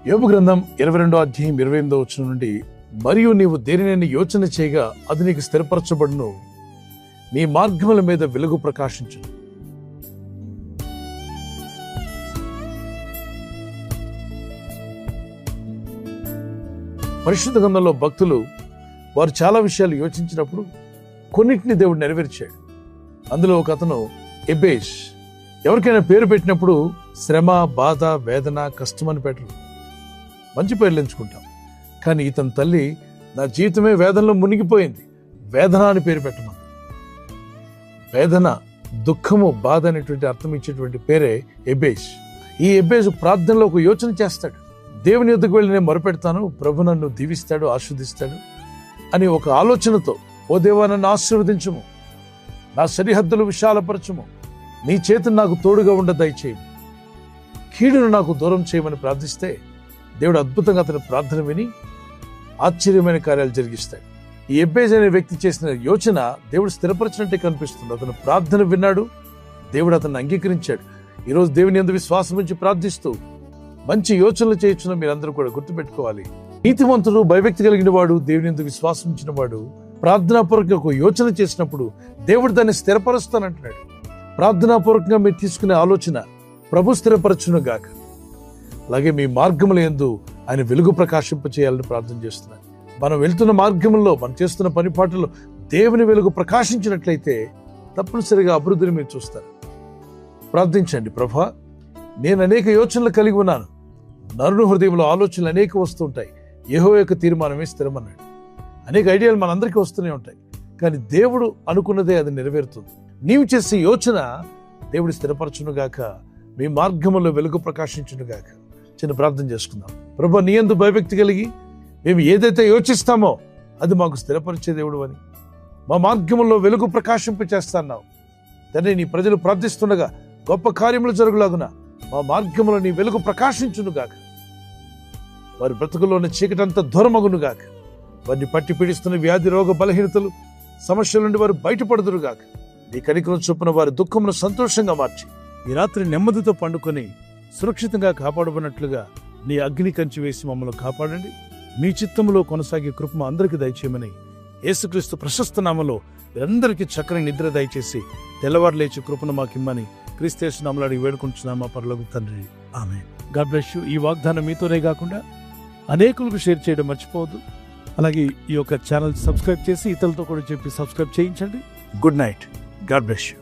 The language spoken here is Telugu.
యోబు గ్రంథం 22వ అధ్యాయం 28వ వచనం నుండి, మరియు నీవు దేనినైనా యోచన చేయగా అది నీకు స్థిరపరచబడును, నీ మార్గముల మీద వెలుగు ప్రకాశించును. పరిశుద్ధ గ్రంథంలో భక్తులు వారు చాలా విషయాలు యోచించినప్పుడు కొన్నిటిని దేవుడు నెరవేర్చాడు. అందులో ఒక అతను ఎబేష్. ఎవరికైనా పేరు పెట్టినప్పుడు శ్రమ, బాధ, వేదన, కష్టం అని పెట్టరు, మంచి పేర్లు ఎంచుకుంటాం. కానీ ఇతని తల్లి నా జీవితమే వేదనలో మునిగిపోయింది, వేదన అని పేరు పెట్టమంది. వేదన, దుఃఖము, బాధ అనేటువంటి అర్థం ఇచ్చేటువంటి పేరే ఎబేష్. ఈ ఎబేష్ ప్రార్థనలో ఒక యోచన చేస్తాడు. దేవుని యొద్దకు వెళ్ళి నేను మొరపెడతాను, ప్రభు నన్ను దీవిస్తాడు, ఆశీర్వదిస్తాడు అని ఒక ఆలోచనతో, ఓ దేవా నన్ను ఆశీర్వదించుము, నా సరిహద్దులు విశాలపరచుము, నీ చేతిని నాకు తోడుగా ఉండ దయచేయము, కీడును నాకు దూరం చేయమని ప్రార్థిస్తే దేవుడు అద్భుతంగా అతని ప్రార్థన విని ఆశ్చర్యమైన కార్యాలు జరిగిస్తాడు. ఈ ఎబ్బేజ్ అనే వ్యక్తి చేసిన యోచన దేవుడు స్థిరపరిచినట్టే కనిపిస్తుంది. అతను ప్రార్థన విన్నాడు, దేవుడు అతన్ని అంగీకరించాడు. ఈరోజు దేవుని యందు విశ్వాసం ఉంచి ప్రార్థిస్తూ మంచి యోచనలు చేయొచ్చున మీరందరూ కూడా గుర్తుపెట్టుకోవాలి. నీతిమంతుడు, భయభక్తి కలిగిన వాడు, దేవుని యందు విశ్వాసం ఉంచిన వాడు ప్రార్థనాపూర్వకంగా ఒక యోచన చేసినప్పుడు దేవుడు దాన్ని స్థిరపరుస్తానంటున్నాడు. ప్రార్థనాపూర్వకంగా మీరు తీసుకునే ఆలోచన ప్రభు స్థిరపరచును గాక. అలాగే మీ మార్గముల యందు ఆయన వెలుగు ప్రకాశింపచేయాలని ప్రార్థన చేస్తున్నాను. మనం వెళ్తున్న మార్గంలో, మనం చేస్తున్న పనిపాట్లలో దేవుని వెలుగు ప్రకాశించినట్లయితే తప్పనిసరిగా అభివృద్ధిని మీరు చూస్తారు. ప్రార్థించండి, ప్రభా నేను అనేక యోచనలు కలిగి ఉన్నాను, నరుని హృదయంలో ఆలోచనలు అనేక వస్తుంటాయి, యెహోవా యొక్క తీర్మానమే స్థిరమన్నాడు. అనేక ఐడియాలు మనందరికీ వస్తూనే ఉంటాయి, కానీ దేవుడు అనుకున్నదే అది నెరవేరుతుంది. నీవు చేసే యోచన దేవుడు స్థిరపరచునుగాక, మీ మార్గంలో వెలుగు ప్రకాశించునుగాక. చిన్న ప్రార్థన చేసుకుందాం. ప్రభు నీ యందు భయభక్తి కలిగి మేము ఏదైతే యోచిస్తామో అది మాకు స్థిరపరిచే దేవుడు అని, మా మార్గంలో వెలుగు ప్రకాశింపచేస్తున్నావు తండ్రి. నీ ప్రజలు ప్రార్థిస్తుండగా గొప్ప కార్యములు జరుగులాగున మా మార్గంలో నీ వెలుగు ప్రకాశించునుగాక. వారి బ్రతుకుల్లోని చీకటంతా దూరమగునుగాక. వారిని పట్టి పీడిస్తున్న వ్యాధి, రోగ, బలహీనతలు, సమస్యల నుండి వారు బయటపడుదురుగాక. నీ కనికరం చొప్పున వారి దుఃఖమును సంతోషంగా మార్చి ఈ రాత్రి నెమ్మదితో పండుకొని సురక్షితంగా కాపాడబడినట్లుగా నీ అగ్ని కంచి వేసి మమ్మల్ని కాపాడండి. మీ చిత్తములో కొనసాగే కృప అందరికీ దయచేయమని యేసుక్రీస్తు ప్రశస్త నామములో అందరికీ చక్కని నిద్ర దయచేసి తెల్లవారు లేచి కృపను మాకిమ్మని క్రీస్తు యేసు నామములో అడిగి వేడుకుంటున్నామా పరలోకపు తండ్రి, ఆమేన్. God bless you. ఈ వాగ్దానం మీతోనే కాకుండా అనేకులకు షేర్ చేయడం మర్చిపోవద్దు. అలాగే ఈ యొక్క ఛానల్ సబ్స్క్రైబ్ చేసి ఇతరులతో కూడా చెప్పి సబ్స్క్రైబ్ చేయించండి. Good night. God bless you.